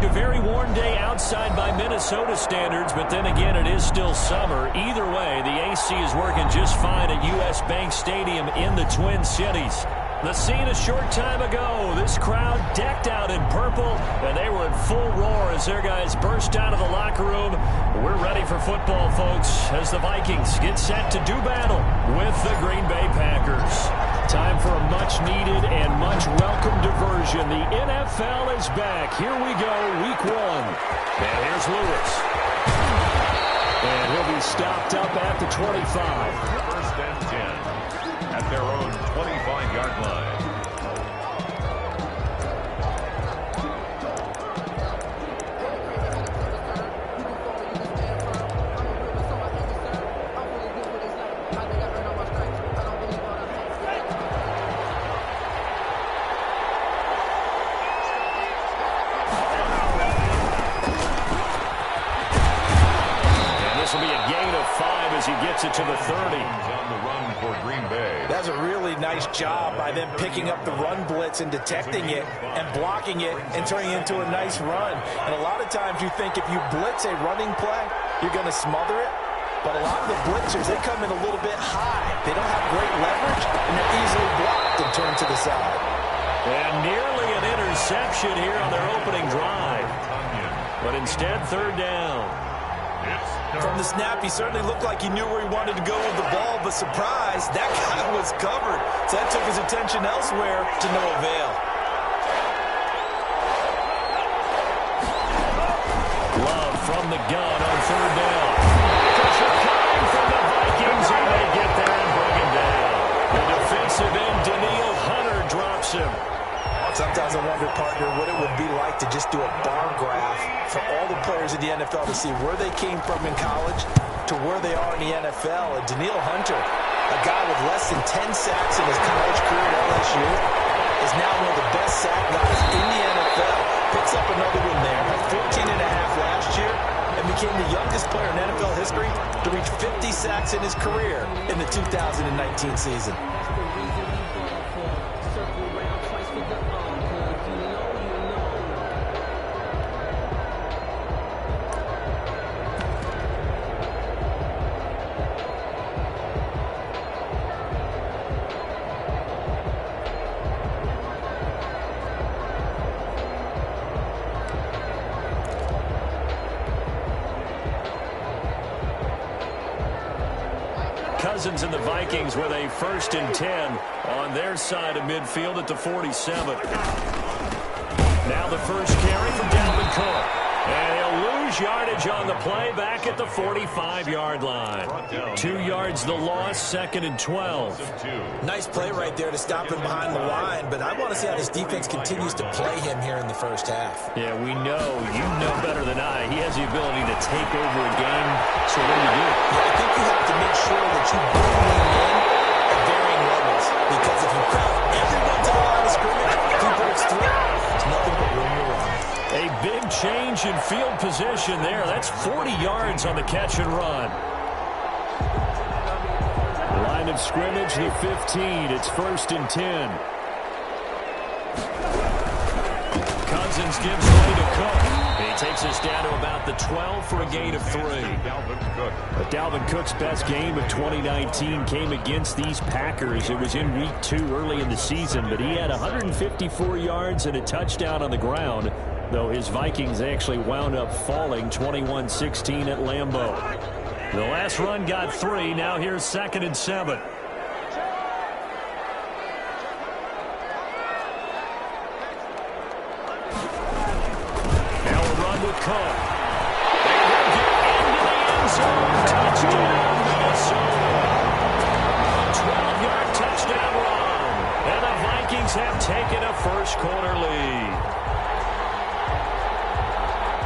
A very warm day outside by Minnesota standards, but then again, it is still summer. Either way, the AC is working just fine at U.S. Bank Stadium in the Twin Cities. The scene a short time ago, this crowd decked out in purple, and they were in full roar as their guys burst out of the locker room. We're ready for football, folks, as the Vikings get set to do battle with the Green Bay Packers. Time for a much-needed and much-welcome diversion. The NFL is back. Here we go, Week 1. And here's Lewis. And he'll be stopped up at the 25. First and 10 at their own 25-yard line. He gets it to the 30. On the run for Green Bay. That's a really nice job by them picking up the run blitz and detecting it and blocking it and turning it into a nice run. And a lot of times you think if you blitz a running play, you're going to smother it. But a lot of the blitzers, they come in a little bit high. They don't have great leverage, and they're easily blocked and turned to the side. And nearly an interception here on their opening drive. But instead, third down. From the snap, he certainly looked like he knew where he wanted to go with the ball, but surprise, that guy was covered. So that took his attention elsewhere to no avail. Love from the gun on third down. Pressure coming from the Vikings, and they get there and bring him down. The defensive end, Danielle Hunter, drops him. Sometimes I wonder, partner, what it would be like to just do a bar graph for all the players in the NFL to see where they came from in college to where they are in the NFL. And Danielle Hunter, a guy with less than 10 sacks in his college career at LSU, is now one of the best sack guys in the NFL. Picks up another one there, had 14 and a half last year, and became the youngest player in NFL history to reach 50 sacks in his career in the 2019 season. Cousins and the Vikings with a 1st and 10 on their side of midfield at the 47. Now the first carry from Dalvin Cook. And he'll lose yardage on the play back at the 45-yard line. 2 yards the loss, 2nd and 12. Nice play right there to stop him behind the line, but I want to see how this defense continues to play him here in the first half. Yeah, we know, you know better than I, he has the ability to take over a game, so what do you do? Yeah, I think you have to make sure that you bring him in at varying levels, because if you crowd everyone to the line of scrimmage, if he breaks through, there's nothing but room to run. A big change in field position there. That's 40 yards on the catch and run. Line of scrimmage, the 15. It's 1st and 10. Cousins gives way to Cook. He takes us down to about the 12 for a gain of 3. But Dalvin Cook's best game of 2019 came against these Packers. It was in Week 2 early in the season, but he had 154 yards and a touchdown on the ground, though his Vikings actually wound up falling 21-16 at Lambeau. The last run got 3. Now here's 2nd and 7. Now a run with Cook. They will get into the end zone. Touchdown, Minnesota. A 12-yard touchdown run. And the Vikings have taken a first-quarter lead.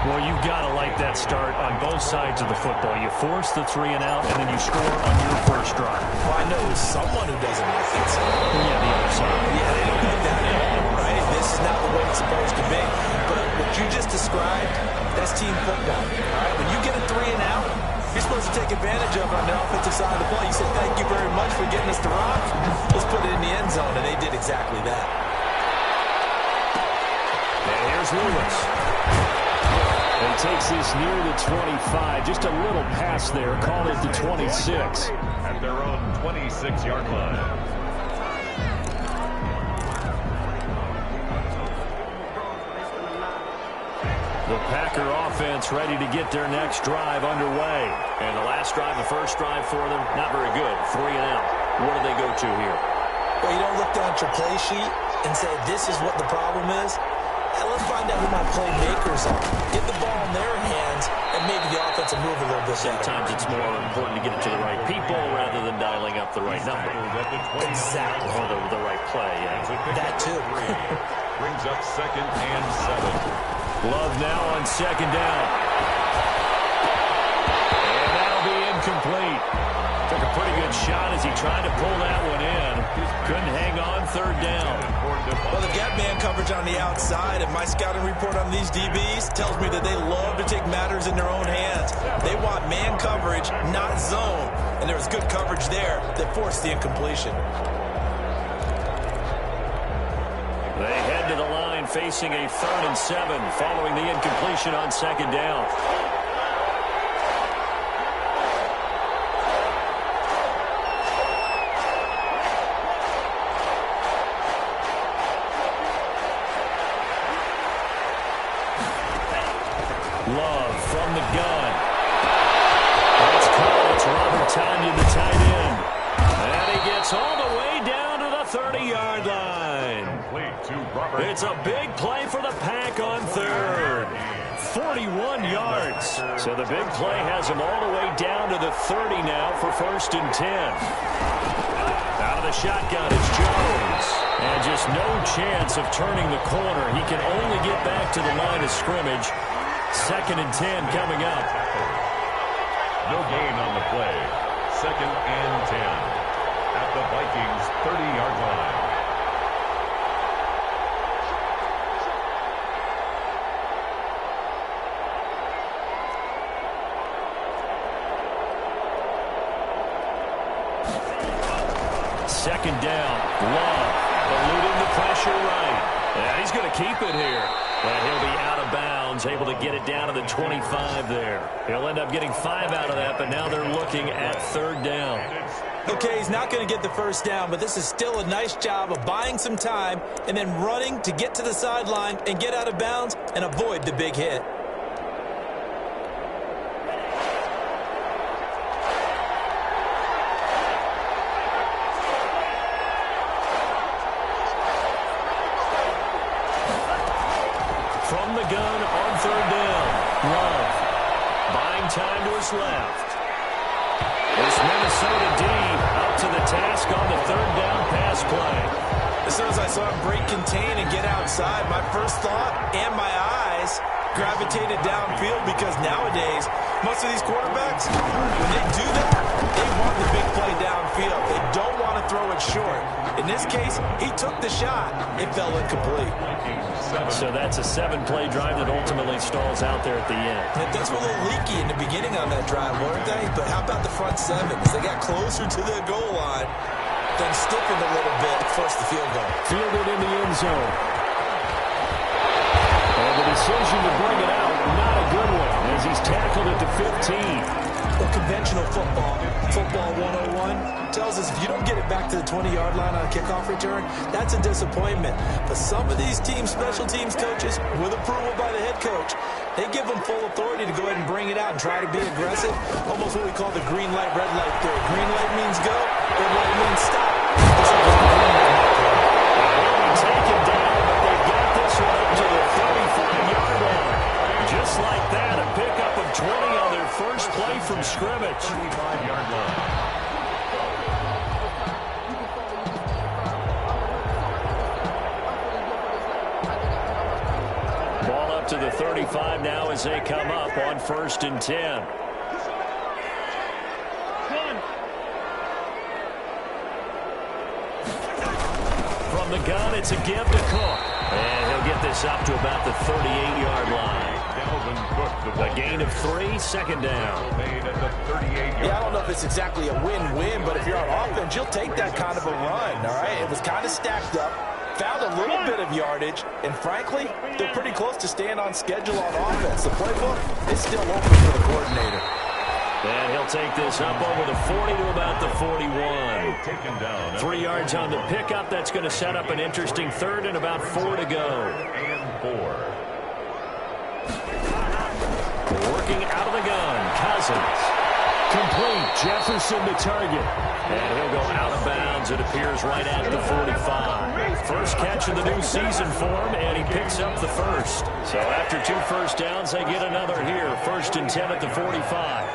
Well, you've got to like that start on both sides of the football. You force the 3 and out, and then you score on your first drive. Well, I know someone who doesn't like it. So. Yeah, the other side. Yeah, they don't like that at all, right? This is not the way it's supposed to be. But what you just described, that's team football. All right, when you get a 3 and out, you're supposed to take advantage of it on the offensive side of the ball. You say, thank you very much for getting us the rock. Let's put it in the end zone, and they did exactly that. And here's Lewis. He takes this near the 25. Just a little pass there. Call it the 26. At their own 26-yard line. The Packer offense ready to get their next drive underway. And the last drive, the first drive for them, not very good. 3 and out. What do they go to here? Well, you don't look down at your play sheet and say, this is what the problem is. Hey, let's find out who my playmakers are. Get the ball in their hands, and maybe the offense will move a little bit better. Sometimes it's more important to get it to the right people rather than dialing up the right number. Exactly. Or the right play, yeah. That too. Brings up 2nd and 7. Love now on 2nd down. And that'll be incomplete. Took a pretty good shot as he tried to pull that one in. Couldn't hang on 3rd down. Well, they've got man coverage on the outside, and my scouting report on these DBs tells me that they love to take matters in their own hands. They want man coverage, not zone. And there was good coverage there that forced the incompletion. They head to the line facing a 3rd and 7 following the incompletion on 2nd down. Love from the gun. That's caught. It's Robert Tonyan, the tight end. And he gets all the way down to the 30-yard line. It's a big play for the Pack on 3rd. 41 yards. So the big play has him all the way down to the 30 now for 1st and 10. Out of the shotgun, it's Jones. And just no chance of turning the corner. He can only get back to the line of scrimmage. 2nd and 10 coming up. No gain on the play. 2nd and 10. At the Vikings' 30-yard line. Second down. Love eluding the pressure right. And he's going to keep it here. And he'll be out of bounds, able to get it down to the 25 there. He'll end up getting 5 out of that, but now they're looking at 3rd down. Okay, he's not going to get the 1st down, but this is still a nice job of buying some time and then running to get to the sideline and get out of bounds and avoid the big hit. From the gun on 3rd down. Love buying time to his left. This Minnesota D up to the task on the 3rd down pass play. As soon as I saw him break contain and get outside, my first thought and my eyes gravitated downfield because nowadays, most of these quarterbacks, when they do that, they want the big play downfield. They don't want to throw it short. In this case, he took the shot. It fell incomplete. So that's a 7-play drive that ultimately stalls out there at the end. And things were a little leaky in the beginning on that drive, weren't they? But how about the front 7? As they got closer to the goal line, then stiffened a little bit, forced the field goal. Fielded in the end zone. And the decision to bring it out, not a good one, as he's tackled at the 15. Well, conventional football 101, tells us if you don't get it back to the 20-yard line on a kickoff return, that's a disappointment. But some of these teams, special teams coaches, with approval by the head coach, they give them full authority to go ahead and bring it out and try to be aggressive. Almost what we call the green light, red light theory. Green light means go, red light means stop. They'll be taken down, but they got this one up to the 35-yard line. Just like that, a pickup of 20 on their first play from scrimmage. 35-yard line. To the 35 now as they come up on 1st and 10. From the gun, it's a give to Cook. And he'll get this up to about the 38-yard line. A gain of 3, 2nd down. Yeah, I don't know if it's exactly a win-win, but if you're on offense, you'll take that kind of a run, all right? It was kind of stacked up. found a little bit of yardage, and frankly, they're pretty close to staying on schedule on offense. The playbook is still open for the coordinator. And he'll take this up over the 40 to about the 41. Taken down. 3 yards on the pickup. That's going to set up an interesting third and about 4 to go. And 4. Working out of the gun, Cousins. Complete, Jefferson the target. And he'll go out of bounds, it appears, right at the 45. First catch of the new season for him, and he picks up the first. So after 2 first downs, they get another here. 1st and 10 at the 45.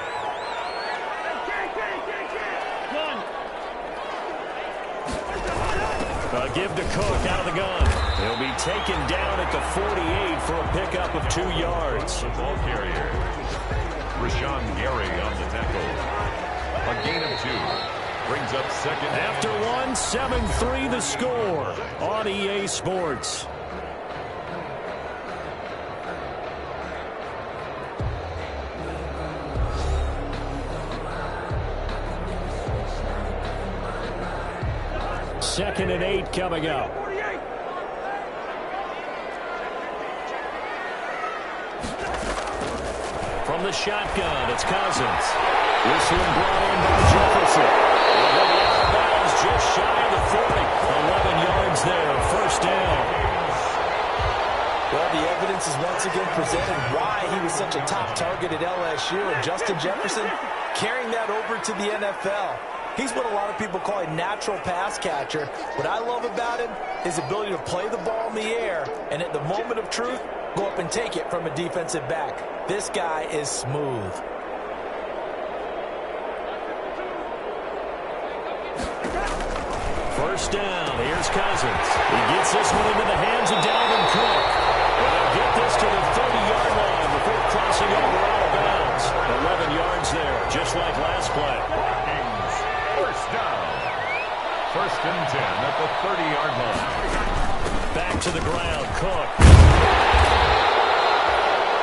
A give to Cook out of the gun. He'll be taken down at the 48 for a pickup of 2 yards. The ball carrier. Rashawn Gary on the tackle. A gain of 2. Brings up second. After 1, 7-3 the score on EA Sports. Second and 8 coming up. From the shotgun, it's Cousins. This one brought in by Jefferson. Out of bounds, just shy of the 40. 11 yards there, first down. Well, the evidence is once again presented why he was such a top target at LSU. And Justin Jefferson carrying that over to the NFL. He's what a lot of people call a natural pass catcher. What I love about him is his ability to play the ball in the air and at the moment of truth, go up and take it from a defensive back. This guy is smooth. First down, here's Cousins. He gets this one into the hands of Dalvin Cook. They'll get this to the 30-yard line before crossing over out of bounds. 11 yards there, just like last play. First down. 1st and 10 at the 30-yard line. Back to the ground, Cook.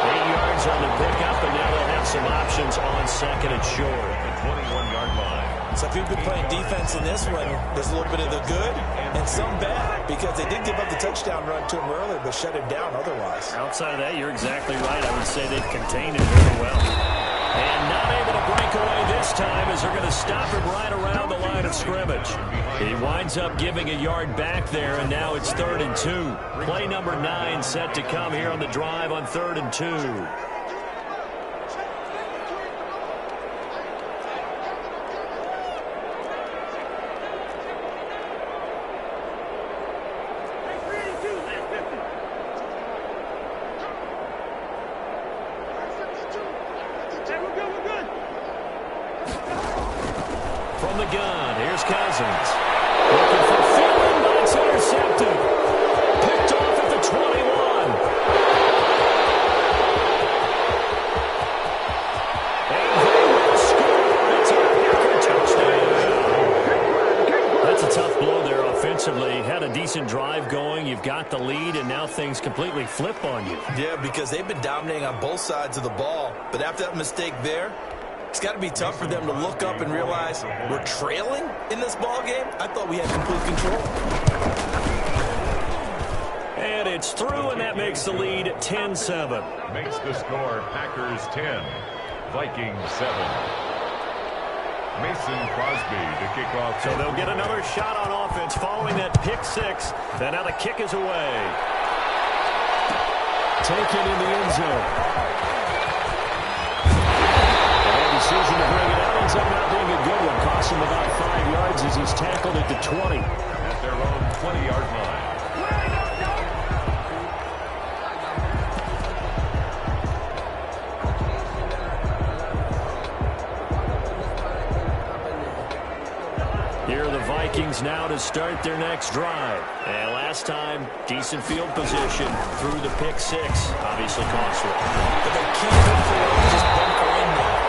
8 yards on the pickup, and now they'll have some options on 2nd and short. The 21-yard line. So if you've been playing defense in this one, there's a little bit of the good and some bad, because they did give up the touchdown run to him earlier, but shut him down otherwise. Outside of that, you're exactly right. I would say they've contained it very well. And not able to break away this time as they're going to stop him right around the line of scrimmage. He winds up giving a yard back there, and now it's 3rd and 2. Play number 9 set to come here on the drive on 3rd and 2. From the gun, here's Cousins. Looking for Thielen, but it's intercepted. Picked off at the 21. And they will score. It's a Packer touchdown. That's a tough blow there offensively. Had a decent drive going. You've got the lead, and now things completely flip on you. Yeah, because they've been dominating on both sides of the ball. But after that mistake there, it's got to be tough for them to look up and realize we're trailing in this ball game. I thought we had complete control. And it's through, and that makes the lead 10-7. Makes the score Packers 10, Vikings 7. Mason Crosby to kick off. So they'll get another shot on offense following that pick 6. And now the kick is away. Taken in the end zone. Decision to bring it out ends up not being a good one. Costs him about 5 yards as he's tackled at the 20. At their own 20-yard line. Here are the Vikings now to start their next drive. And last time, decent field position through the pick 6. Obviously costly. But they can't afford to just bunker in there.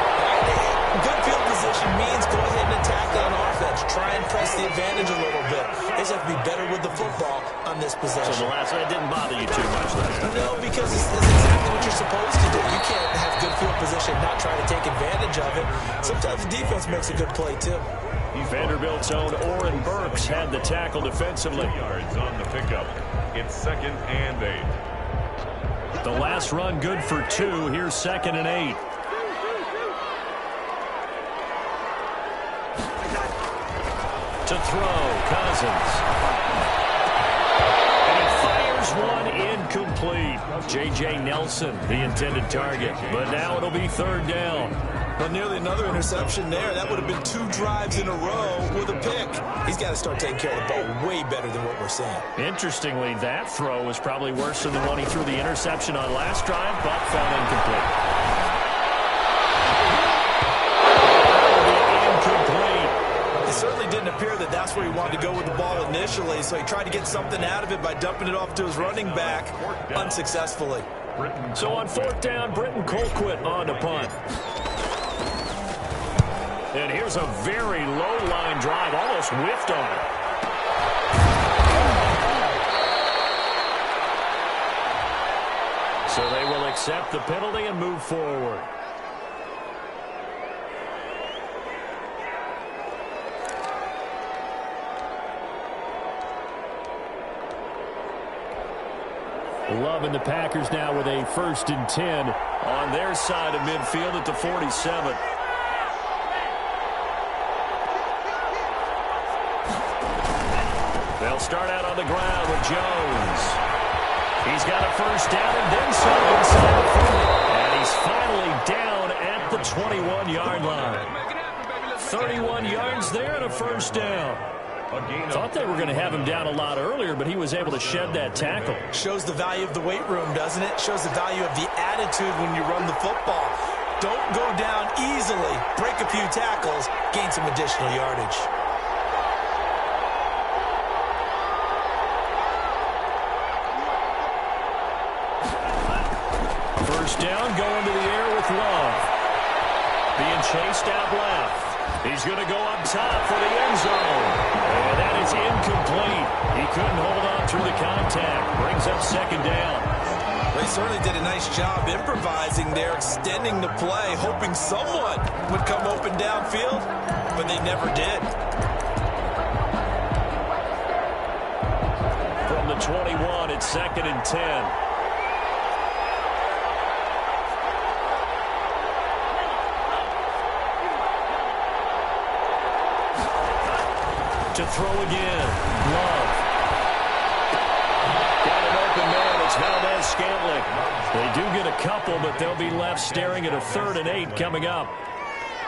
Good field position means go ahead and attack on offense. Try and press the advantage a little bit. They just have to be better with the football on this possession. So the last one didn't bother you too much last time. No, because it's exactly what you're supposed to do. You can't have good field position and not try to take advantage of it. Sometimes the defense makes a good play, too. Vanderbilt's own Oren Burks had the tackle defensively. 2 yards on the pickup. It's 2nd and 8. The last run good for 2. Here's 2nd and 8. To throw, Cousins. And he fires one incomplete. J.J. Nelson, the intended target. But now it'll be 3rd down. Well, nearly another interception there. That would have been 2 drives in a row with a pick. He's got to start taking care of the ball way better than what we're seeing. Interestingly, that throw was probably worse than the one he threw the interception on last drive, but fell incomplete. Incomplete. It certainly didn't appear that that's where he wanted to go with the ball initially, so he tried to get something out of it by dumping it off to his running back unsuccessfully. So on 4th down, Britton Colquitt on to punt. And here's a very low-line drive, almost whiffed on it. So they will accept the penalty and move forward. Loving the Packers now with a 1st and 10 on their side of midfield at the 47. They'll start out on the ground with Jones. He's got a 1st down and then some inside the 40. And he's finally down at the 21-yard line. 31 yards there and a 1st down. Thought they were going to have him down a lot earlier, but he was able to shed that tackle. Shows the value of the weight room, doesn't it? Shows the value of the attitude when you run the football. Don't go down easily. Break a few tackles. Gain some additional yardage. First down, going to the air with Love. Being chased out left. He's going to go up top for the end zone. And that is incomplete. He couldn't hold on through the contact. Brings up 2nd down. They certainly did a nice job improvising there, extending the play, hoping someone would come open downfield, but they never did. From the 21, it's 2nd and 10. To throw again. Love. Got an open man. It's Valdez-Scantling. They do get a couple, but they'll be left staring at a 3rd and 8 coming up.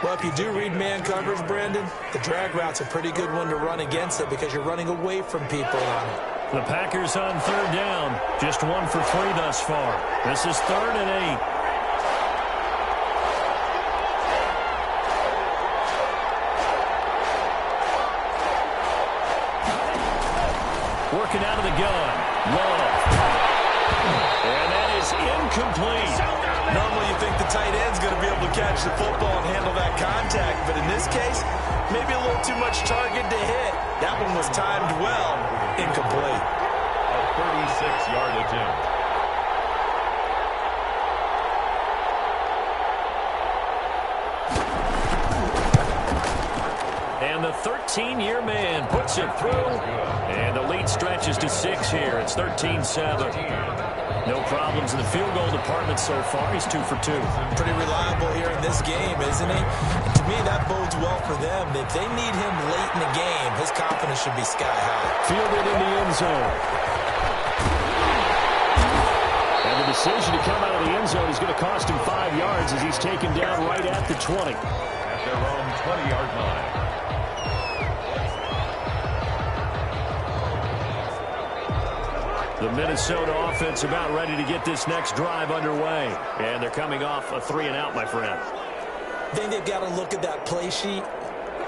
Well, if you do read man coverage, Brandon, the drag route's a pretty good one to run against it because you're running away from people on it. The Packers on 3rd down. Just 1 for 3 thus far. This is 3rd and 8. Working out of the gun. Love. And that is incomplete. Normally you think the tight end's going to be able to catch the football and handle that contact, but in this case, maybe a little too much target to hit. That one was timed well. Incomplete. A 36-yard attempt. And the 13-year man puts it through. And the lead stretches to 6 here. It's 13-7. No problems in the field goal department so far. He's 2 for 2. Pretty reliable here in this game, isn't he? And to me, that bodes well for them. If they need him late in the game, his confidence should be sky high. Fielded in the end zone. And the decision to come out of the end zone is going to cost him 5 yards as he's taken down right at the 20. At their own 20-yard line. The Minnesota offense about ready to get this next drive underway. And they're coming off a 3-and-out, my friend. I think they've got to look at that play sheet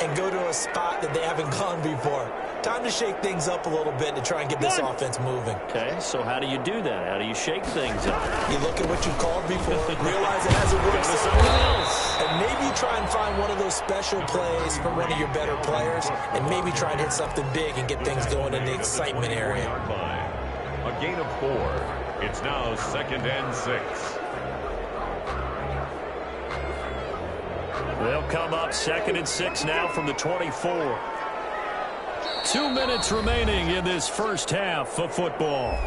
and go to a spot that they haven't gone before. Time to shake things up a little bit to try and get this offense moving. Okay, so how do you do that? How do you shake things up? You look at what you've called before, realize it hasn't worked somewhere else, and maybe try and find one of those special plays from one of your better players, and maybe try and hit something big and get things going in the excitement area. A gain of 4. It's now 2nd and 6. They'll come up 2nd and 6 now from the 24. 2 minutes remaining in this first half of football.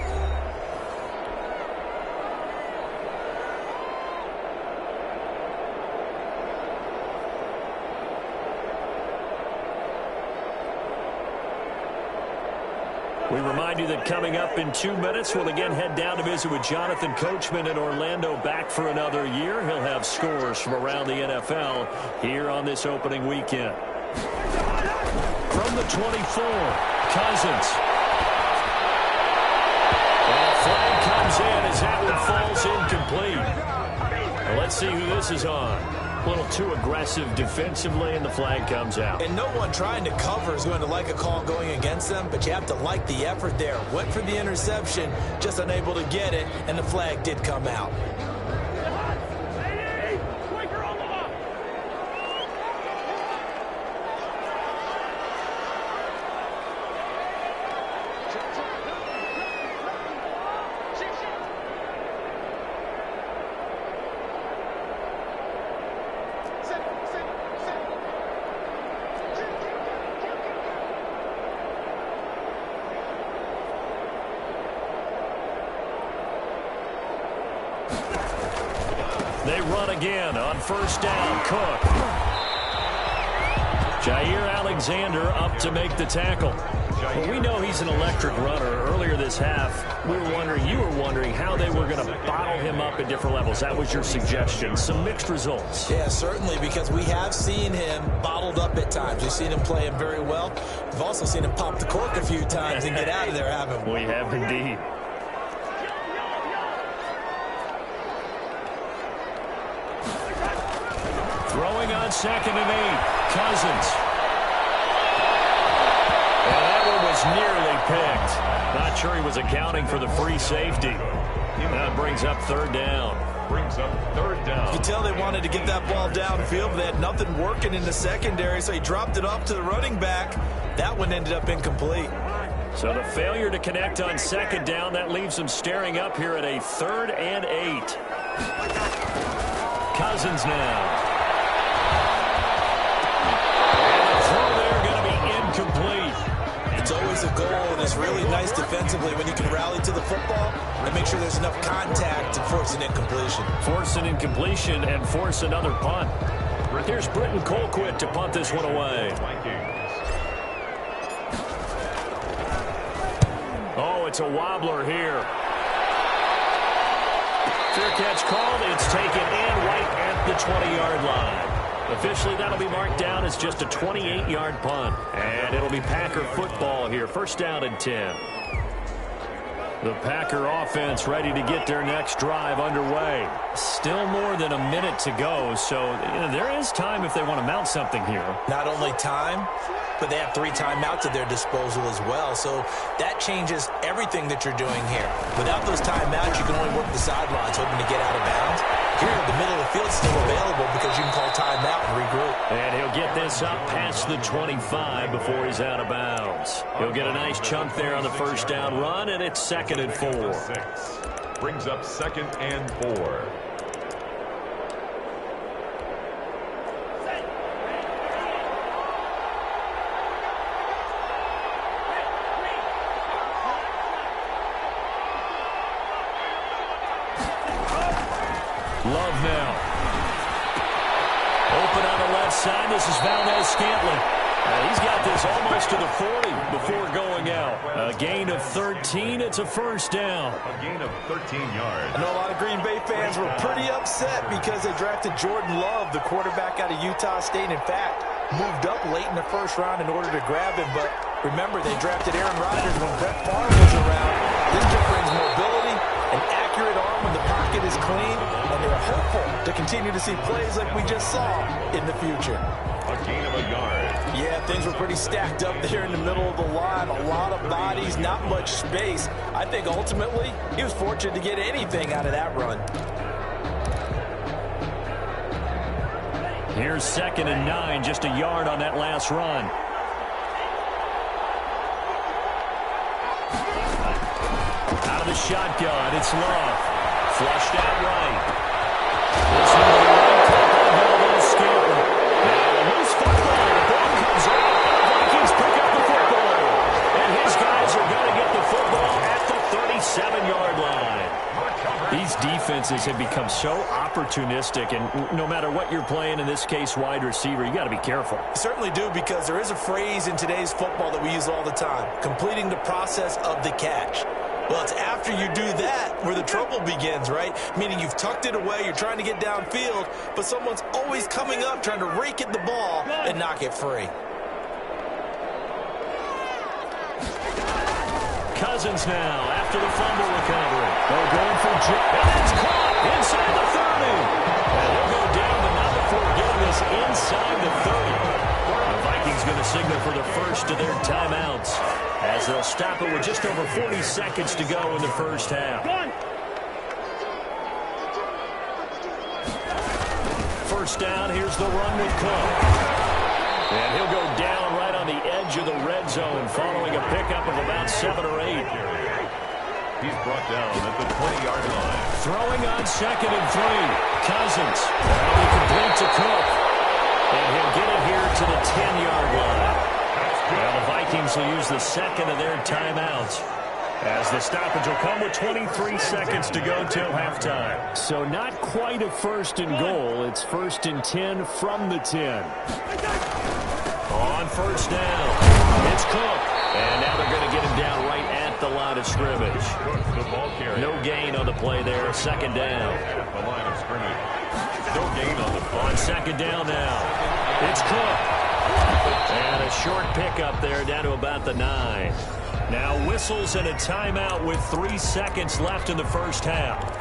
We remind you that coming up in 2 minutes, we'll again head down to visit with Jonathan Coachman in Orlando, back for another year. He'll have scores from around the NFL here on this opening weekend. From the 24, Cousins. And a flag comes in as that one falls incomplete. Well, let's see who this is on. A little too aggressive defensively, and the flag comes out. And no one trying to cover is going to like a call going against them, but you have to like the effort there. Went for the interception, just unable to get it, and the flag did come out. They run again on first down. Cook. Jair Alexander up to make the tackle. Well, we know he's an electric runner. Earlier this half, you were wondering how they were going to bottle him up at different levels. That was your suggestion. Some mixed results. Yeah, certainly, because we have seen him bottled up at times. We've seen him play him very well. We've also seen him pop the cork a few times and get out of there, haven't we? We have indeed. Throwing on 2nd and 8. Cousins. And that one was nearly picked. Not sure he was accounting for the free safety. That brings up 3rd down. You can tell they wanted to get that ball downfield, but they had nothing working in the secondary, so he dropped it off to the running back. That one ended up incomplete. So the failure to connect on 2nd down, that leaves them staring up here at a 3rd and 8. Cousins now. It's always a goal, and it's really nice defensively when you can rally to the football and make sure there's enough contact to force an incompletion. Force an incompletion and force another punt. Here's Britton Colquitt to punt this one away. Oh, it's a wobbler here. Fair catch called. It's taken in right at the 20-yard line. Officially, that'll be marked down as just a 28-yard punt. And it'll be Packer football here. 1st down and 10. The Packer offense ready to get their next drive underway. Still more than a minute to go, so there is time if they want to mount something here. Not only time, but they have 3 timeouts at their disposal as well, so that changes everything that you're doing here. Without those timeouts, you can only work the sidelines, hoping to get out of bounds. Here, the middle of the field is still available because you can call timeout and regroup. And he'll get this up past the 25 before he's out of bounds. He'll get a nice chunk there on the 1st down run, and it's 2nd and 4. Brings up 2nd and 4. Love now. Open on the left side. This is Valdes-Scantling. He's got this almost to the 40 before going out. A gain of 13. It's a 1st down. A gain of 13 yards. I know a lot of Green Bay fans were pretty upset because they drafted Jordan Love, the quarterback out of Utah State. In fact, moved up late in the 1st round in order to grab him. But remember, they drafted Aaron Rodgers when Brett Favre was around. This just brings mobility, an accurate arm when the pocket is clean, and they're hopeful to continue to see plays like we just saw in the future. A gain of a yard. Yeah, things were pretty stacked up there in the middle of the line. A lot of bodies, not much space. I think ultimately he was fortunate to get anything out of that run. Here's 2nd and 9, just a yard on that last run. Out of the shotgun, it's Love. Flushed out right. This one will be right by Valdes-Scantling. These defenses have become so opportunistic, and no matter what you're playing, in this case wide receiver, you got to be careful. You certainly do, because there is a phrase in today's football that we use all the time: completing the process of the catch. Well, it's after you do that where the trouble begins, right? Meaning you've tucked it away, you're trying to get downfield, but someone's always coming up trying to rake at the ball and knock it free. Cousins now after the fumble recovery. They're going for Joe. And it's caught inside the 30. And they'll go down, but not before getting this inside the 30. The Vikings going to signal for the first of their timeouts, as they'll stop it with just over 40 seconds to go in the first half. First down, here's the run with Cook. And he'll go down right on the edge of the red zone following a pickup of about 7 or 8. He's brought down at the 20-yard line. Throwing on 2nd and 3. Cousins. That'll be complete to Cook. And he'll get it here to the 10-yard line. Well, the Vikings will use the second of their timeouts, as the stoppage will come with 23 seconds to go till halftime. So not quite a first and goal. It's 1st and 10 from the 10. On first down, it's Cook. And now they're going to get him down right at the line of scrimmage. Cook, the ball carrier. No gain on the play there. 2nd down. At the line of scrimmage. No gain on the play. On 2nd down now, it's Cook. And a short pickup there down to about the 9. Now whistles and a timeout with 3 seconds left in the first half.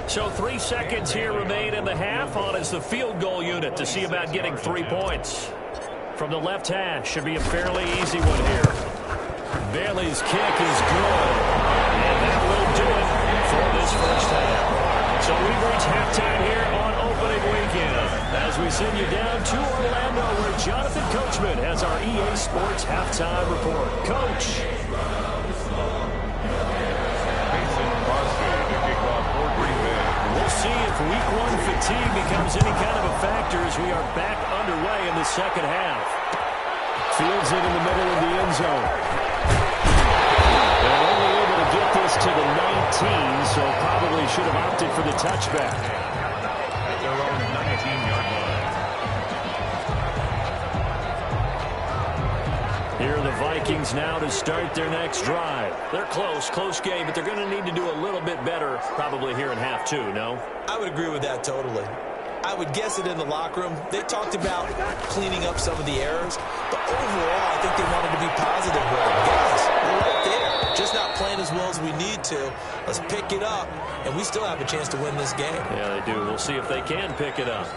So 3 seconds here remain in the half. On is the field goal unit to see about getting 3 points. From the left hash, should be a fairly easy one here. Bailey's kick is good, and that will do it for this first half. So we've reached halftime here on opening weekend, as we send you down to Orlando, where Jonathan Coachman has our EA Sports halftime report. Coach. Mason Crosby to kick off for Green Bay. We'll see if week 1 fatigue becomes any kind of a factor as we are back underway in the second half. Fields it in the middle of the end zone. They're only able to get this to the 19, so probably should have opted for the touchback. At their own 19-yard line. Here are the Vikings now to start their next drive. They're close game, but they're going to need to do a little bit better probably here in half 2, no? I would agree with that totally. I would guess it in the locker room. They talked about cleaning up some of the errors, but overall, I think they wanted to be positive with it. Guys, we're right there. Just not playing as well as we need to. Let's pick it up, and we still have a chance to win this game. Yeah, they do. We'll see if they can pick it up.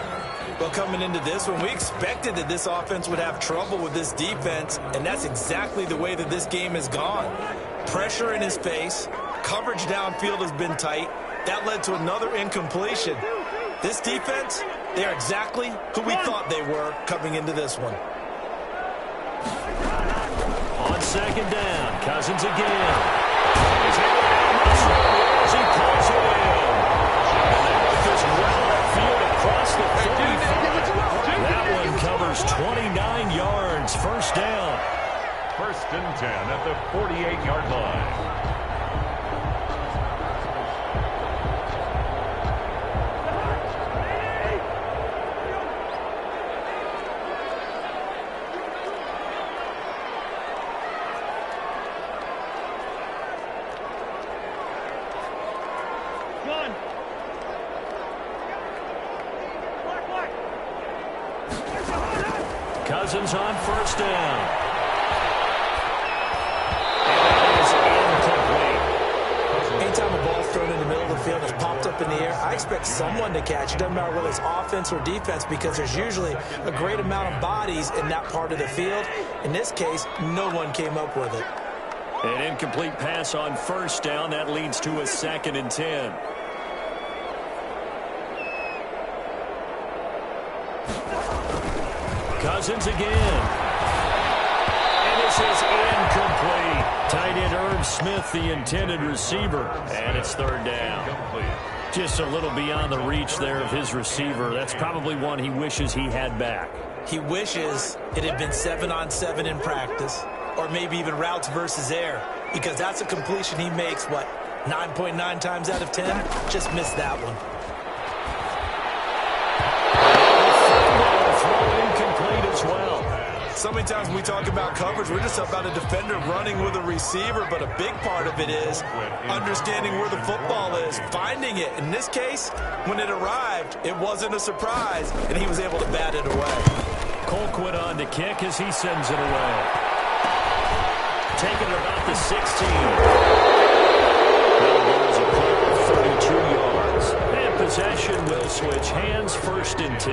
Well, coming into this one, we expected that this offense would have trouble with this defense, and that's exactly the way that this game has gone. Pressure in his face. Coverage downfield has been tight. That led to another incompletion. This defense, they're exactly who we thought they were coming into this one. On 2nd down, Cousins again. He's headed down this road as he pulls it in. And that one just well upfield across the 45. That one covers 29 yards. First down. 1st and 10 at the 48-yard line. Cousins on 1st down. And that is incomplete. Anytime a ball's thrown in the middle of the field, it's popped up in the air, I expect someone to catch. It doesn't matter whether it's offense or defense, because there's usually a great amount of bodies in that part of the field. In this case, no one came up with it. An incomplete pass on 1st down. That leads to a 2nd and 10. Cousins again. And this is incomplete. Tight end Irv Smith, the intended receiver. And it's 3rd down. Complete. Just a little beyond the reach there of his receiver. That's probably one he wishes he had back. He wishes it had been 7-on-7 in practice, or maybe even routes versus air, because that's a completion he makes, 9.9 times out of 10? Just missed that one. Throw incomplete as well. So many times when we talk about coverage, we're just about a defender running with a receiver, but a big part of it is understanding where the football is, finding it. In this case, when it arrived, it wasn't a surprise, and he was able to bat it away. Colquitt on to kick as he sends it away. Taking it about the 16. That goes a pull of 32 yards. And possession will switch hands, 1st and 10.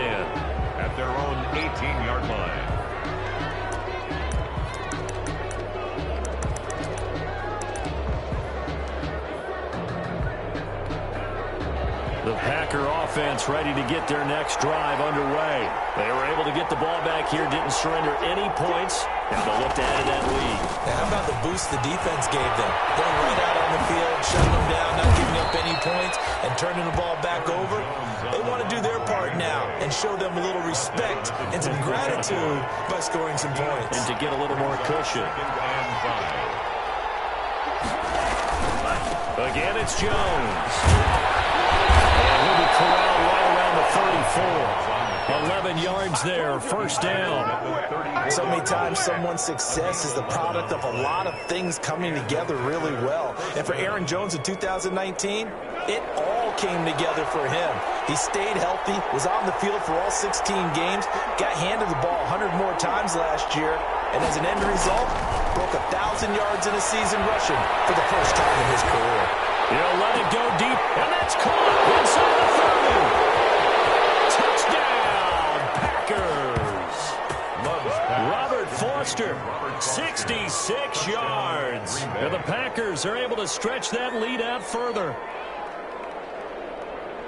At their own 18-yard line. The Packer offense ready to get their next drive underway. They were able to get the ball back here, didn't surrender any points, and they'll look to add to that lead. Now, how about the boost the defense gave them? Going right out on the field, shutting them down, not giving up any points, and turning the ball back over. They want to do their part now and show them a little respect and some gratitude by scoring some points. And to get a little more cushion. Again, it's Jones. And he'll be corralled right around the 34. 11 yards there, 1st down. So many times someone's success is the product of a lot of things coming together really well. And for Aaron Jones in 2019, it all came together for him. He stayed healthy, was on the field for all 16 games, got handed the ball 100 more times last year, and as an end result, broke 1,000 yards in a season rushing for the first time in his career. He'll let it go deep, and that's caught inside the 30. Touchdown, Packers. Robert Foster, 66 yards. And the Packers are able to stretch that lead out further.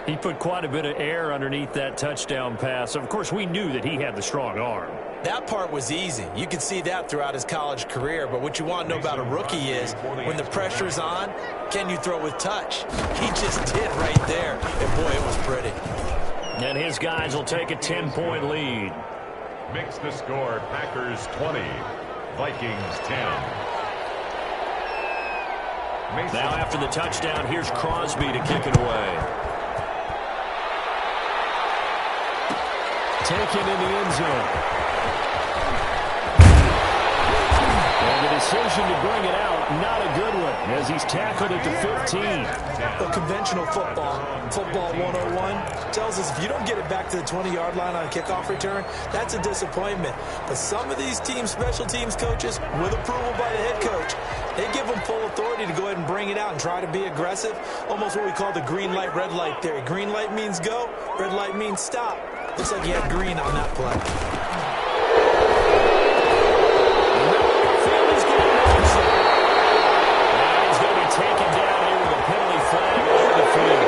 He put quite a bit of air underneath that touchdown pass. Of course, we knew that he had the strong arm. That part was easy. You could see that throughout his college career. But what you want to know about a rookie is when the pressure's on, can you throw with touch? He just did right there. And, boy, it was pretty. And his guys will take a 10-point lead. Makes the score Packers 20, Vikings 10. Now after the touchdown, here's Crosby to kick it away. Taken in the end zone. And the decision to bring it out, not a good one, as he's tackled at the 15. But conventional football 101, tells us if you don't get it back to the 20-yard line on a kickoff return, that's a disappointment. But some of these teams, special teams coaches, with approval by the head coach, they give them full authority to go ahead and bring it out and try to be aggressive. Almost what we call the green light, red light theory. Green light means go, red light means stop. Looks like he had green on that play. He's going to be taken down here with a penalty flag over the field.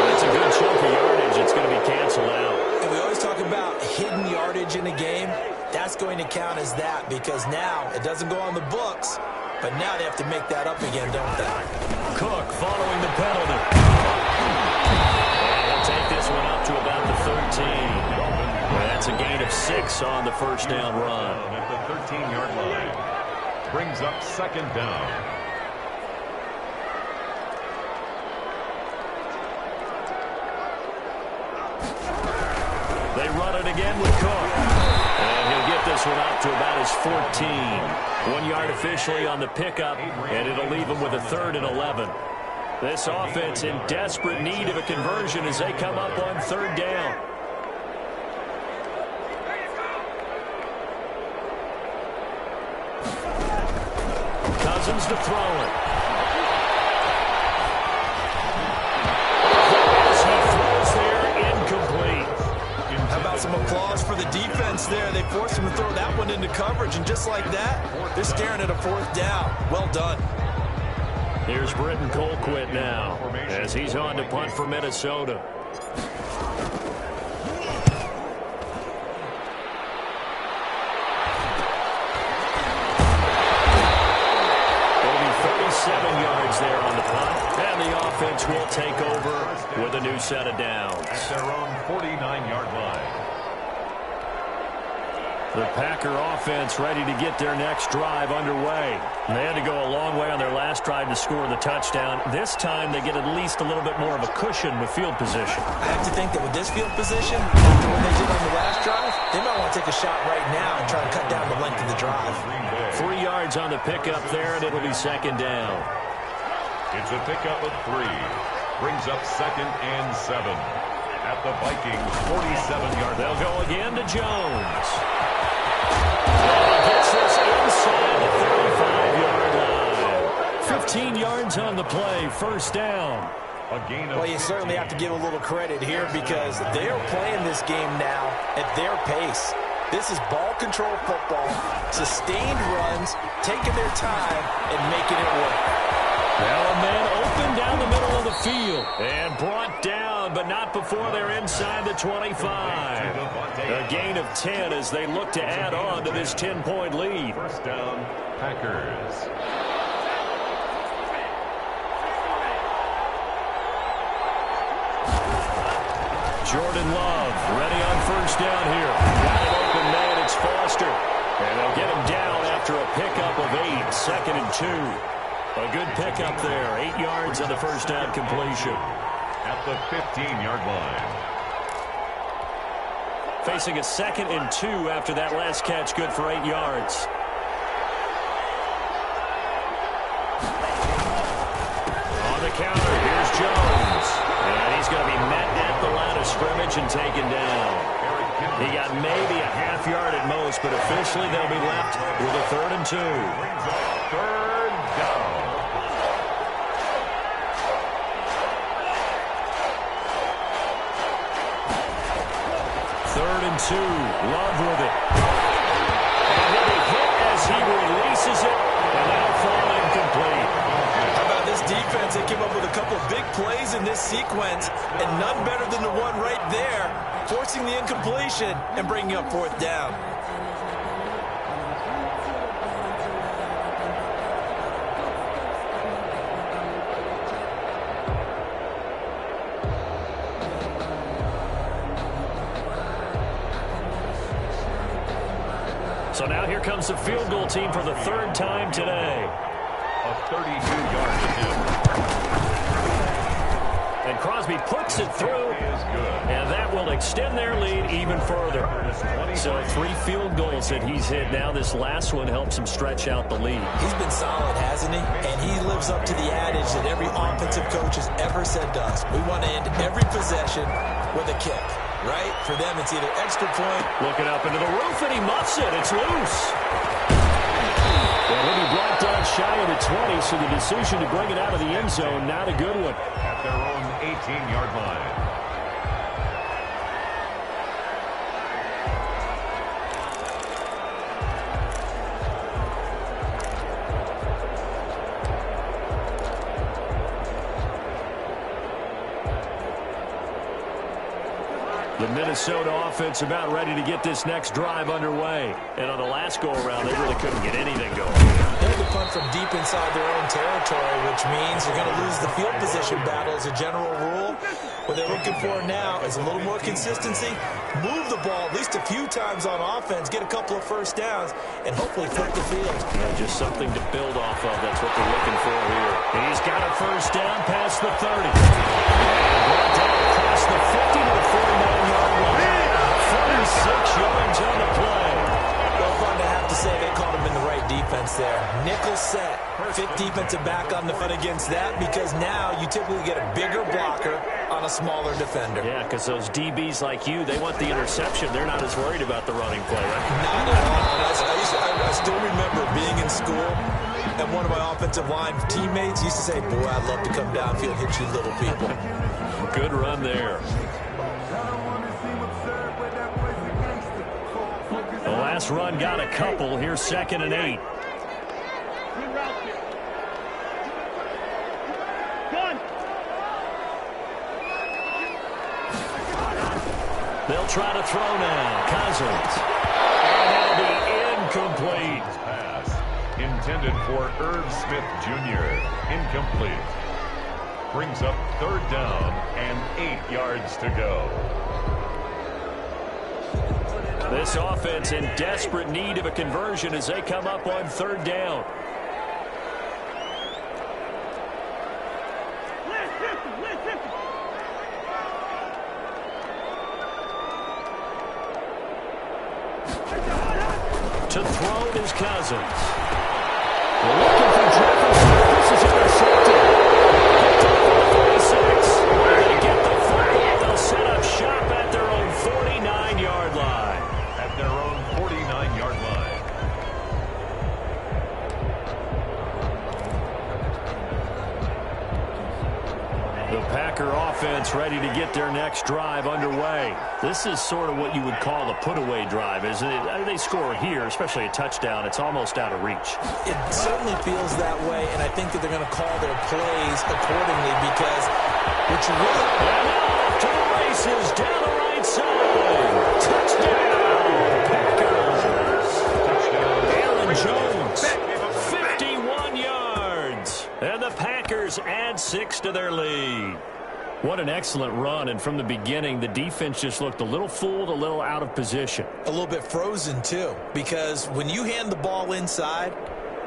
That's a good chunk of yardage. It's going to be canceled out. And we always talk about hidden yardage in a game. That's going to count as that because now it doesn't go on the books, but now they have to make that up again, don't they? Cook following the penalty. And he'll take this one up to about the 13. Well, that's a gain of 6 on the first down run. At the 13-yard line. Brings up 2nd down. They run it again with Cook. And he'll get this one up to about his 14. 1 yard officially on the pickup, and it'll leave him with a 3rd and 11. This offense in desperate need of a conversion as they come up on 3rd down. Cousins to throw it. How about some applause for the defense there? They forced him to throw that one into coverage, and just like that, they're staring at a 4th down. Well done. Here's Britton Colquitt now as he's on to punt for Minnesota. It'll be 37 yards there on the punt, and the offense Giants will take over with a new set of downs. At their own 49-yard line. The Packer offense ready to get their next drive underway. They had to go a long way on their last drive to score the touchdown. This time they get at least a little bit more of a cushion with field position. I have to think that with this field position, after what they did on the last drive, they might want to take a shot right now and try to cut down the length of the drive. 3 yards on the pickup there, and it'll be second down. It's a pickup of 3. Brings up 2nd and 7. At the Vikings 47-yard line. They'll go again to Jones. Gets this inside the 35-yard line. 15 yards on the play, first down. Well, you certainly have to give a little credit here because they're playing this game now at their pace. This is ball control football, sustained runs, taking their time, and making it work. Now a man open down the middle of the field and brought down, but not before they're inside the 25. A gain of 10 as they look to add on to this 10-point lead. First down, Packers. Jordan Love ready on first down here. Got an open man, it's Foster. And they'll get him down after a pickup of 8, 2nd and 2. A good pickup there, 8 yards on the first down completion. At the 15-yard line. Facing a 2nd and 2 after that last catch, good for 8 yards. On the counter, here's Jones. And he's going to be met at the line of scrimmage and taken down. He got maybe a half yard at most, but officially they'll be left with a 3rd and 2. Third down. Third and 2. Love with it. And he'll be hit as he releases it, and that'll fall incomplete. How about this defense? They came up with a couple of big plays in this sequence, and none better than the one right there, forcing the incompletion and bringing up 4th down. So now here comes the field goal team for the 3rd time today. A 32-yard attempt. And Crosby puts it through, and that will extend their lead even further. So 3 field goals that he's hit now. This last one helps him stretch out the lead. He's been solid, hasn't he? And he lives up to the adage that every offensive coach has ever said to us. We want to end every possession with a kick, right? For them, it's either extra point. Looking up into the roof, and he muffs it. It's loose. Well, he'll be brought down shy of the 20, so the decision to bring it out of the end zone, not a good one. At their own 18-yard line. The Minnesota offense about ready to get this next drive underway. And on the last go-around, they really couldn't get anything going. They had to punt from deep inside their own territory, which means they're going to lose the field position battle as a general rule. What they're looking for now is a little more consistency, move the ball at least a few times on offense, get a couple of first downs, and hopefully flip the field. Yeah, just something to build off of. That's what they're looking for here. He's got a first down past the 30. Brought down across the 50 to the 49-yard line. 46 yards on the play. Well, fun to have to say they caught him in the right defense there. Nickel set. Fit defensive back on the foot against that because now you typically get a bigger blocker on a smaller defender. Yeah, because those DBs like you, they want the interception. They're not as worried about the running play, right? Not at all. I still remember being in school, and one of my offensive line teammates used to say, boy, I'd love to come downfield and hit you little people. Good run there. The last run got a couple. Here's 2nd and 8. They'll try to throw now. Cousins. And that'll be incomplete. Pass intended for Irv Smith Jr. Incomplete. brings up 3rd down and 8 yards to go. This offense in desperate need of a conversion as they come up on 3rd down. To throw is Cousins. Looking for Jefferson. This is intercepted. Picked off at the 46. They get the football. They'll set up shop at their own 49-yard line. At their own 49-yard line. The Packer offense ready to get their next drive underway. This is sort of what you would call a put-away drive, isn't it? They score here, especially a touchdown. It's almost out of reach. It certainly feels that way, and I think that they're going to call their plays accordingly because what you really... And off to the races down the right side. Touchdown, Packers. Touchdown. Aaron Jones, 51 yards. And the Packers add 6 to their lead. What an excellent run, and from the beginning, the defense just looked a little fooled, a little out of position. A little bit frozen, too, because when you hand the ball inside,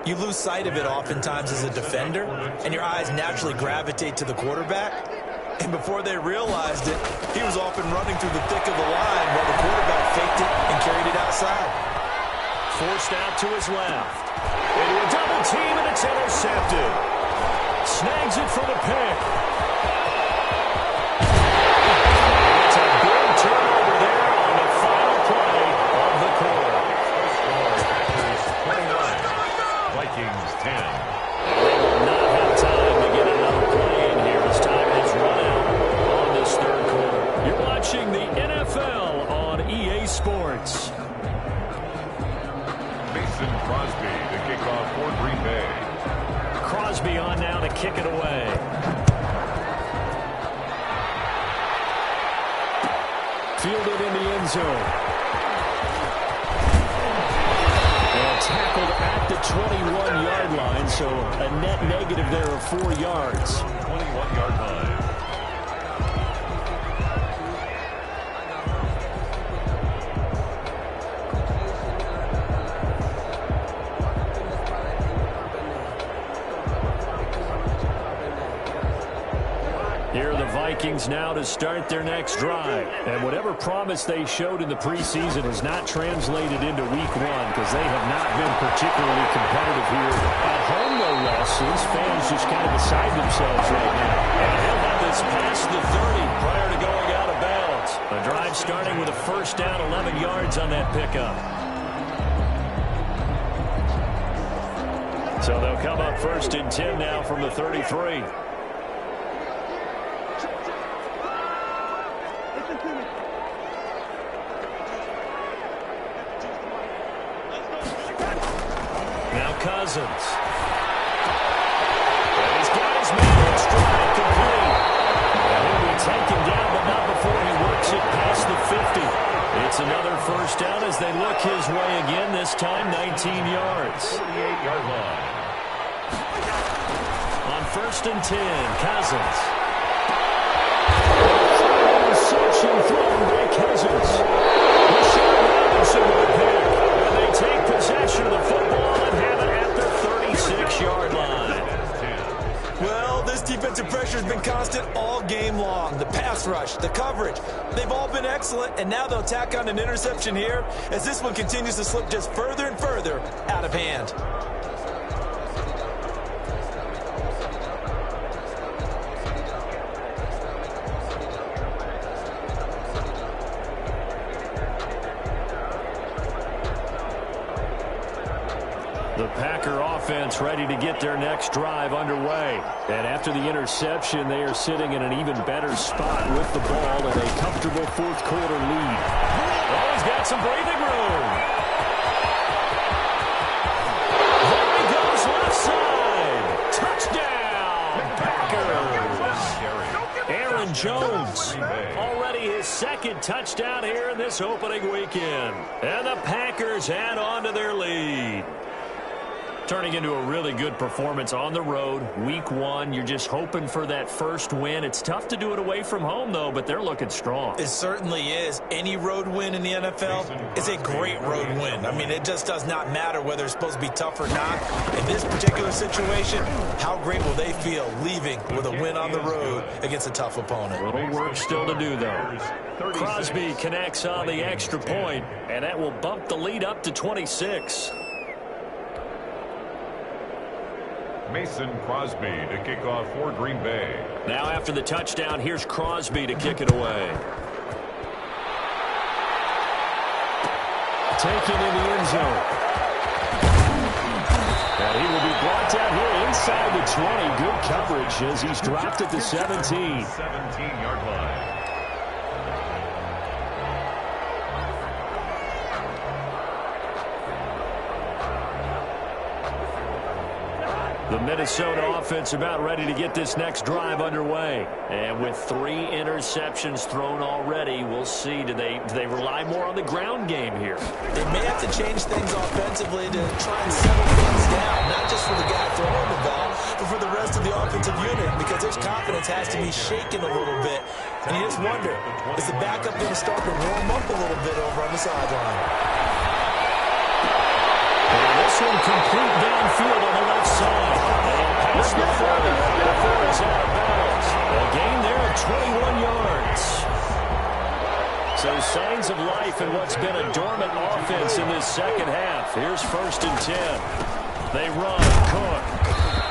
you lose sight of it oftentimes as a defender, and your eyes naturally gravitate to the quarterback. And before they realized it, he was off and running through the thick of the line while the quarterback faked it and carried it outside. Forced out to his left. Into a double team, and it's intercepted. Snags it for the pick. It's a big turnover there on the final play of the quarter. Packers 29, Vikings 10. They will not have time to get another play in here as time has run out on this 3rd quarter. You're watching the NFL on EA Sports. Mason Crosby to kick off for Green Bay. Crosby on now to kick it away. Fielded in the end zone. And tackled at the 21-yard line, so a net negative there of 4 yards. 21-yard line. Here are the Vikings now to start their next drive. And whatever promise they showed in the preseason has not translated into week 1 because they have not been particularly competitive here. At home, no less, these fans just kind of beside themselves right now. And he'll have this past the 30 prior to going out of bounds. A drive starting with a 1st down, 11 yards on that pickup. So they'll come up 1st and 10 now from the 33. Now Cousins. And he's got his man in stride complete. And he'll be taken down, but not before he works it past the 50. It's another 1st down as they look his way again, this time 19 yards. 48-yard line. On 1st and 10, Cousins. Interception thrown by Cousins. Rashawn Robinson with a pick. And they take possession of the football and have it at the 36-yard line. Well, this defensive pressure has been constant all game long. The pass rush, the coverage, they've all been excellent, and now they'll tack on an interception here as this one continues to slip just further and further out of hand. The Packer offense ready to get their next drive underway. And after the interception, they are sitting in an even better spot with the ball and a comfortable 4th quarter lead. Oh, he's got some breathing room. There he goes left side. Touchdown, Packers. Aaron Jones, already his 2nd touchdown here in this opening weekend. And the Packers add on to their lead. Turning into a really good performance on the road. Week 1, you're just hoping for that first win. It's tough to do it away from home, though, but they're looking strong. It certainly is. Any road win in the NFL is a great road win. I mean, it just does not matter whether it's supposed to be tough or not. In this particular situation, how great will they feel leaving with a win on the road against a tough opponent? A little work still to do, though. Crosby connects on the extra point, and that will bump the lead up to 26. Mason Crosby to kick off for Green Bay. Now after the touchdown, here's Crosby to kick it away. Taken in the end zone. And he will be brought down here inside the 20. Good coverage as he's dropped at the 17. 17-yard line. The Minnesota offense about ready to get this next drive underway. And with 3 interceptions thrown already, we'll see. Do they rely more on the ground game here? They may have to change things offensively to try and settle things down, not just for the guy throwing the ball, but for the rest of the offensive unit, because their confidence has to be shaken a little bit. And you just wonder, is the backup going to start to warm up a little bit over on the sideline? This one complete downfield on the left side. And pass no further before it's out of bounds. A gain there of 21 yards. So signs of life in what's been a dormant offense in this second half. Here's 1st and 10. They run. Cook.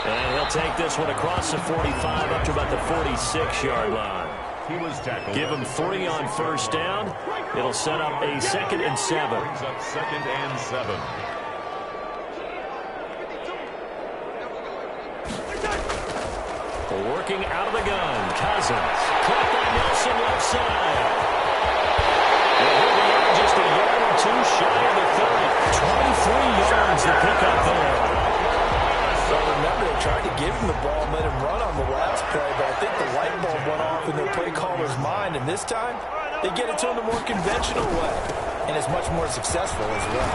And he'll take this one across the 45 up to about the 46-yard line. He was tackled. Give him 3 on 1st down. It'll set up a 2nd and 7. Brings up 2nd and 7. Working out of the gun. Cousins. Caught by Nelson left side. And here we are, just a yard or 2 shy of the 30. 23 yards to pick up there. So remember, they tried to give him the ball and let him run on the last play, but I think the light bulb went off in their play caller's mind, and this time they get it to him the more conventional way, and it's much more successful as well.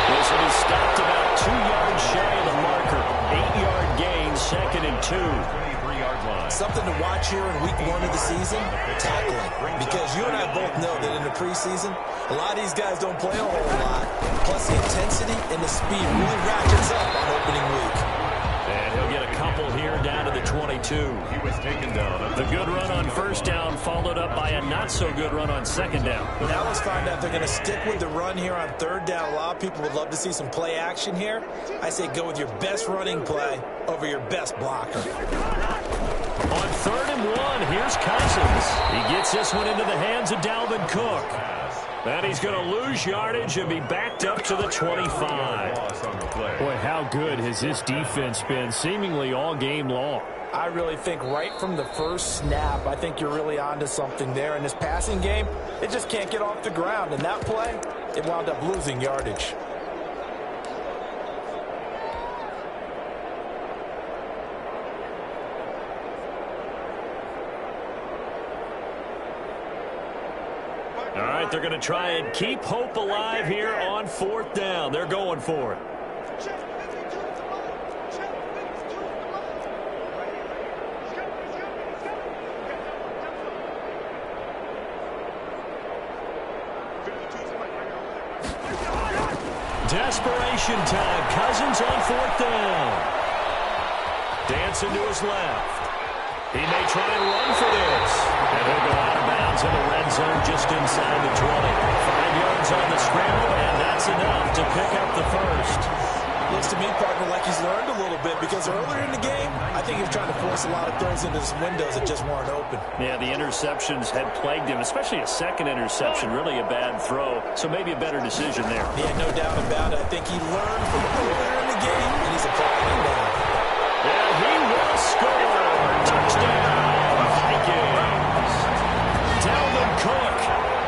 This one is stopped about 2 yards shy of the marker. 8-yard gain, 2nd and 2. 23-yard line. Something to watch here in week 1 of the season, tackling. Because you and I both know that in the preseason, a lot of these guys don't play a whole lot. Plus the intensity and the speed really ratchets up on opening week. And he'll get a couple here down to the 22. He was taken down. The good run on 1st down followed up by a not-so-good run on 2nd down. Now let's find out if they're going to stick with the run here on 3rd down. A lot of people would love to see some play action here. I say go with your best running play over your best blocker. On 3rd and 1, here's Cousins. He gets this one into the hands of Dalvin Cook. And he's going to lose yardage and be backed up to the 25. Boy, how good has this defense been seemingly all game long? I really think right from the first snap, I think you're really onto something there. In this passing game, it just can't get off the ground. And that play, it wound up losing yardage. All right, they're going to try and keep hope alive here on 4th down. They're going for it. Desperation time. Cousins on 4th down. Dancing to his left. He may try and run for this. And he'll go out of bounds in the red zone just inside the 20. 5 yards on the scramble, and that's enough to pick up the 1st. Looks to me, partner, like he's learned a little bit, because earlier in the game, I think he was trying to force a lot of throws into his windows that just weren't open. Yeah, the interceptions had plagued him, especially a 2nd interception, really a bad throw. So maybe a better decision there. Yeah, no doubt about it. I think he learned from earlier in the game, and he's applying it now. And he will score. Touchdown, Vikings. Dalvin Cook,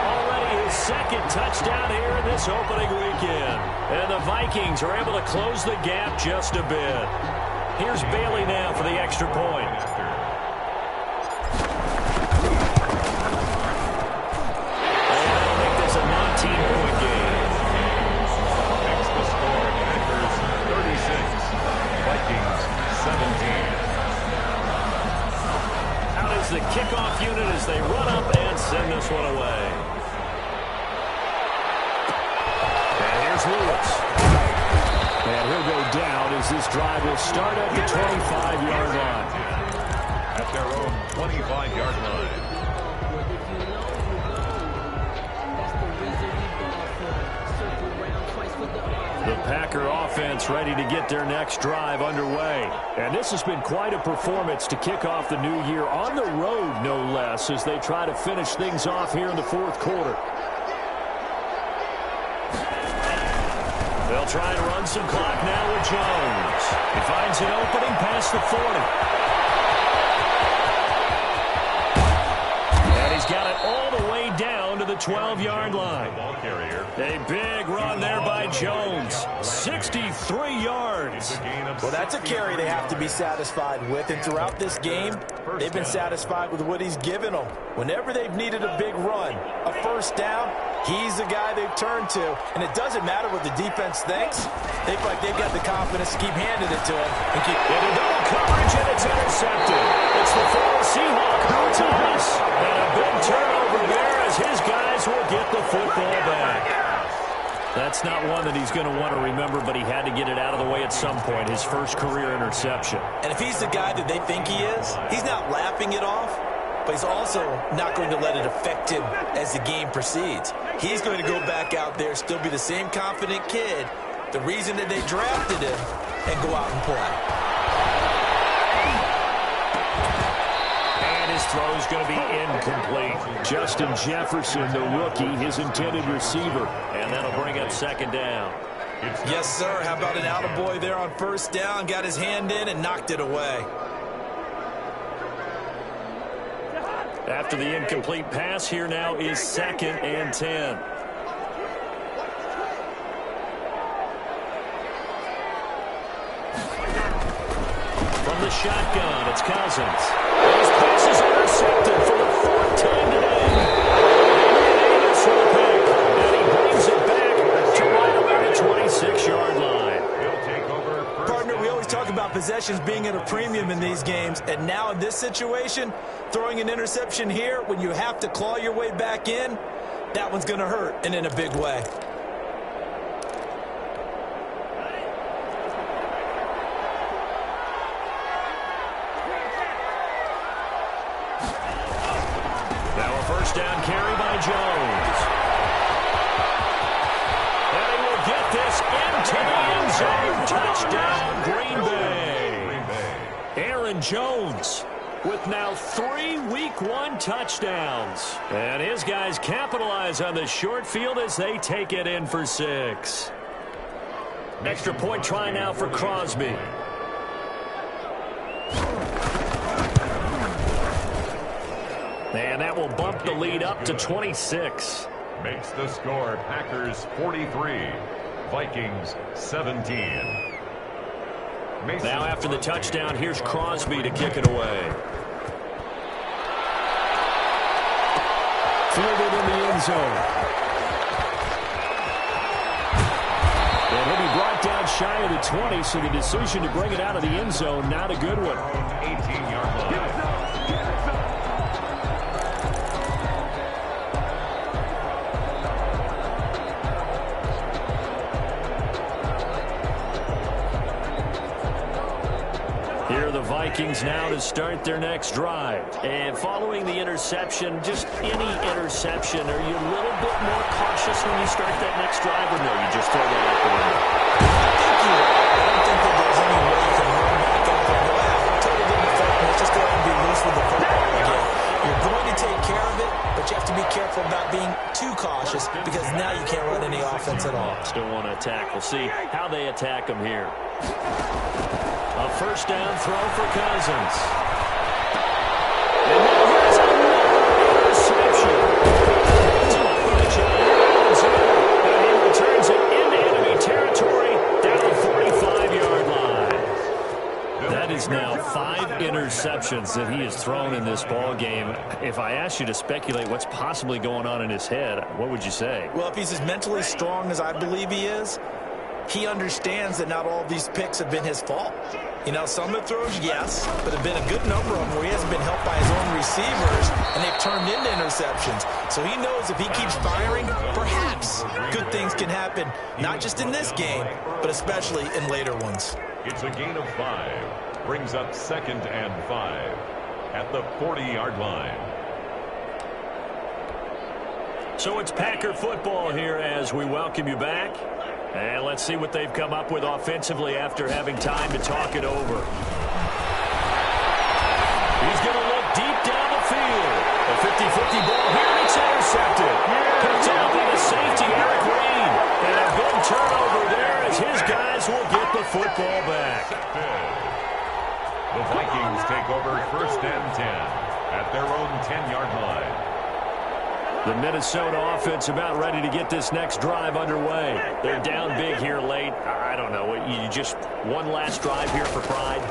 already his 2nd touchdown here in this opening weekend. And the Vikings are able to close the gap just a bit. Here's Bailey now for the extra point. And that'll make this a 19-point game. Makes the score Panthers 36. kickoff unit as they run up and send this one away. And here's Lewis. And he'll go down as this drive will start at the 25-yard line. At their own 25-yard line. The Packer offense ready to get their next drive underway. And this has been quite a performance to kick off the new year on the road, no less, as they try to finish things off here in the fourth quarter. They'll try and run some clock now with Jones. He finds an opening past the 40. And he's got it all the way down to the 12-yard line. Ball carrier. A big run there by Jones. 63 yards. Well, that's a carry they have to be satisfied with. And throughout this game, they've been satisfied with what he's given them. Whenever they've needed a big run, a first down, he's the guy they've turned to. And it doesn't matter what the defense thinks. They feel like they've got the confidence to keep handing it to him. And keep into double coverage, and it's intercepted. It's the former Seahawk, Earl Thomas. And a big turnover there as his guys will get the football back. That's not one that he's going to want to remember, but he had to get it out of the way at some point, his first career interception. And if he's the guy that they think he is, he's not laughing it off, but he's also not going to let it affect him as the game proceeds. He's going to go back out there, still be the same confident kid, the reason that they drafted him, and go out and play. His throw is going to be incomplete. Justin Jefferson, the rookie, his intended receiver. And that'll bring up second down. Yes, sir. How about an attaboy there on first down? Got his hand in and knocked it away. After the incomplete pass, here now is 2nd and 10. From the shotgun, it's Cousins. His pass is intercepted for the 4th time today. Davis with a pick, and he brings it back to right around the 26-yard line. He'll take over. Partner, we always talk about possessions being at a premium in these games, and now in this situation, throwing an interception here when you have to claw your way back in, that one's going to hurt, and in a big way. First down carry by Jones. And he will get this into the end zone. Touchdown, Green Bay. Aaron Jones with now 3 Week 1 touchdowns. And his guys capitalize on the short field as they take it in for 6. Extra point try now for Crosby. And that will bump the lead up to 26. Makes the score Packers 43, Vikings 17. Now after the touchdown, here's Crosby to kick it away. Fielded in the end zone. And he'll be brought down shy of the 20, so the decision to bring it out of the end zone, not a good one. 18-yard line. Vikings now to start their next drive. And following the interception, just any interception, are you a little bit more cautious when you start that next drive, or no, you just throw that out the window? I don't think that there's any way you can run back up and go out. Totally different football. Let's just go ahead and be loose with the football again. You're going to take care of it, but you have to be careful about being too cautious because now you can't run any offense at all. Still want to attack. We'll see how they attack them here. A first down throw for Cousins. And now here's another interception. And he returns it into enemy territory down the 45-yard line. That is now 5 interceptions that he has thrown in this ball game. If I asked you to speculate what's possibly going on in his head, what would you say? Well, if he's as mentally strong as I believe he is, he understands that not all of these picks have been his fault. You know, some of the throws, yes, but there have been a good number of them where he hasn't been helped by his own receivers, and they've turned into interceptions. So he knows if he keeps firing, perhaps good things can happen, not just in this game, but especially in later ones. It's a gain of 5. Brings up 2nd and 5 at the 40-yard line. So it's Packer football here as we welcome you back. And let's see what they've come up with offensively after having time to talk it over. He's going to look deep down the field. A 50-50 ball here, and it's intercepted. Picked out by the safety, Eric Reed. And a big turnover there as his guys will get the football back. The Vikings take over 1st and 10 at their own 10-yard line. The Minnesota offense about ready to get this next drive underway. They're down big here late. I don't know. You just one last drive here for pride?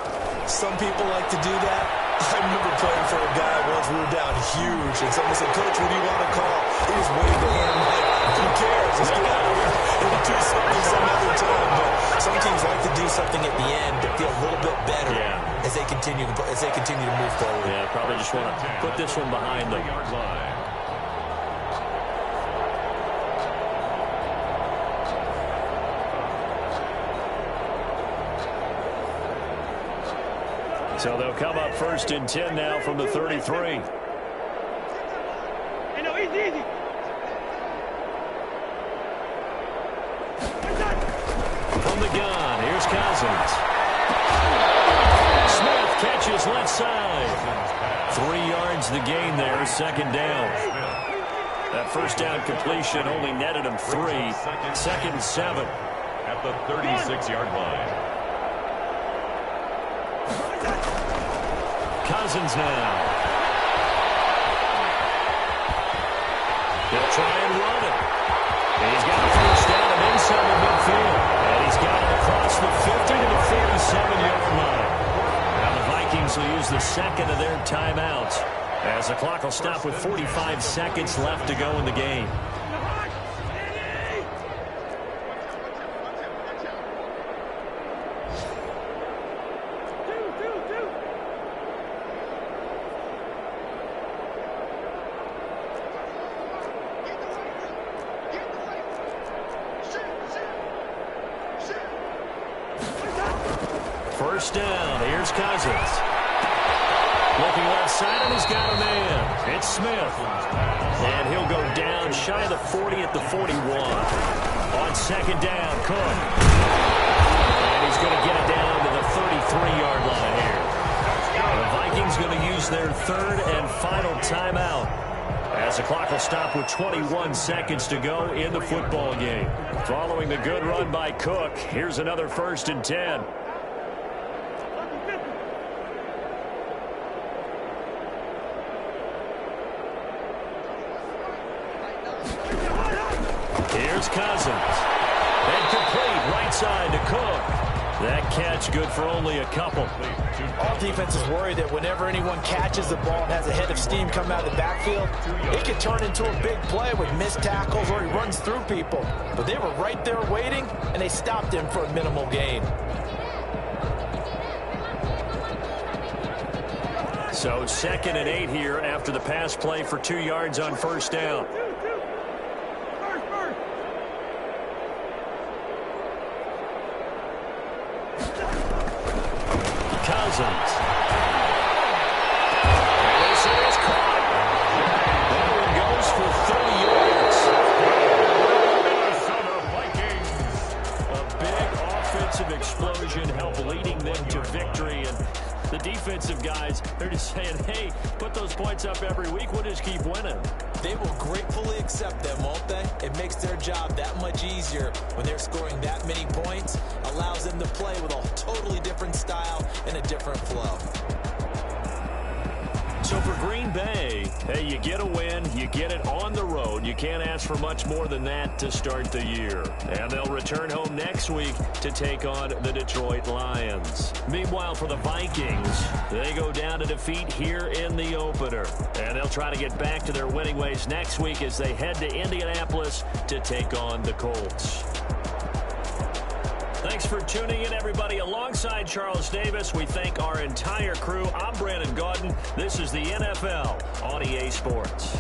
Some people like to do that. I remember playing for a guy once. We were down huge, and someone said, "Coach, what do you want to call?" He just waved the hand like, "Who cares? Let's get out of here and do something some other time." But some teams like to do something at the end to feel a little bit better as they continue to move forward. Yeah, probably just want to put this one behind them. So they'll come up 1st and 10 now from the 33. Hey, no, easy. From the gun, here's Cousins. Smith catches left side. 3 yards the gain there, 2nd down. That first down completion only netted him 3. 2nd and 7. At the 36-yard line. Cousins now. He'll try and run it. And he's got a first down and inside the midfield. And he's got it across the 50 to the 47-yard line. Now the Vikings will use the 2nd of their timeouts as the clock will stop with 45 seconds left to go in the game. First down. Here's Cousins. Looking left side, and he's got a man. It's Smith. And he'll go down shy of the 40 at the 41. On 2nd down, Cook. And he's going to get it down to the 33-yard line here. The Vikings going to use their 3rd and final timeout as the clock will stop with 21 seconds to go in the football game. Following the good run by Cook, here's another 1st and 10. Here's Cousins. And complete right side to Cook. That catch good for only a couple. All defense is worried that whenever anyone catches the ball and has a head of steam coming out of the backfield, it could turn into a big play with missed tackles or he runs through people. But they were right there waiting, and they stopped him for a minimal gain. So 2nd and 8 here after the pass play for 2 yards on first down. Cousins. And this is caught. That one goes for 30 yards. Minnesota Vikings. A big offensive explosion helped leading them to victory. And the defensive guys, they're just saying, hey, put those points up every week. We'll just keep winning. They will gratefully accept them, won't they? It makes their job that much easier when they're scoring that many points. Allows them to play with a totally different style and a different flow. So for Green Bay, hey, you get a win, you get it on the road. You can't ask for much more than that to start the year. And they'll return home next week to take on the Detroit Lions. Meanwhile, for the Vikings, they go down to defeat here in the opener. And they'll try to get back to their winning ways next week as they head to Indianapolis to take on the Colts. for tuning in, everybody. Alongside Charles Davis, we thank our entire crew. I'm Brandon Gaudin. This is the NFL on EA Sports.